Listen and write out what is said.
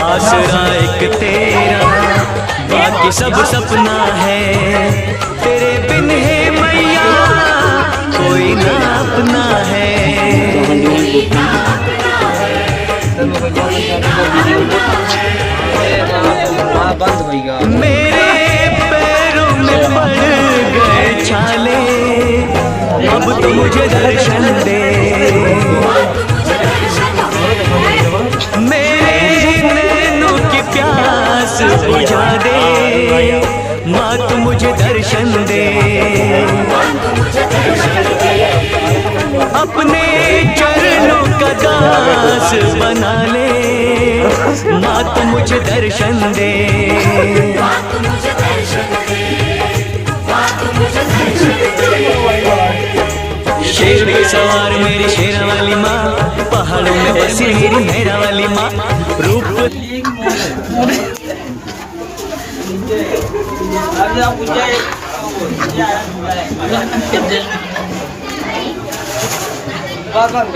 आसरा एक तेरा बाकी सब सपना है, तेरे बिन है मैया कोई ना अपना है। मेरे पैरों में पड़ गए छाले, अब तो मुझे दर्शन दे। मेरे नैनों की प्यास बुझा दे, माँ तू मुझे दर्शन दे। अपने चरणों का दास बना ले, माँ तू मुझे दर्शन दे। शेर पे सवार मेरी शेरा वाली माँ, पहाड़ों में बसी मेरी मेरा वाली माँ। रूप Bakang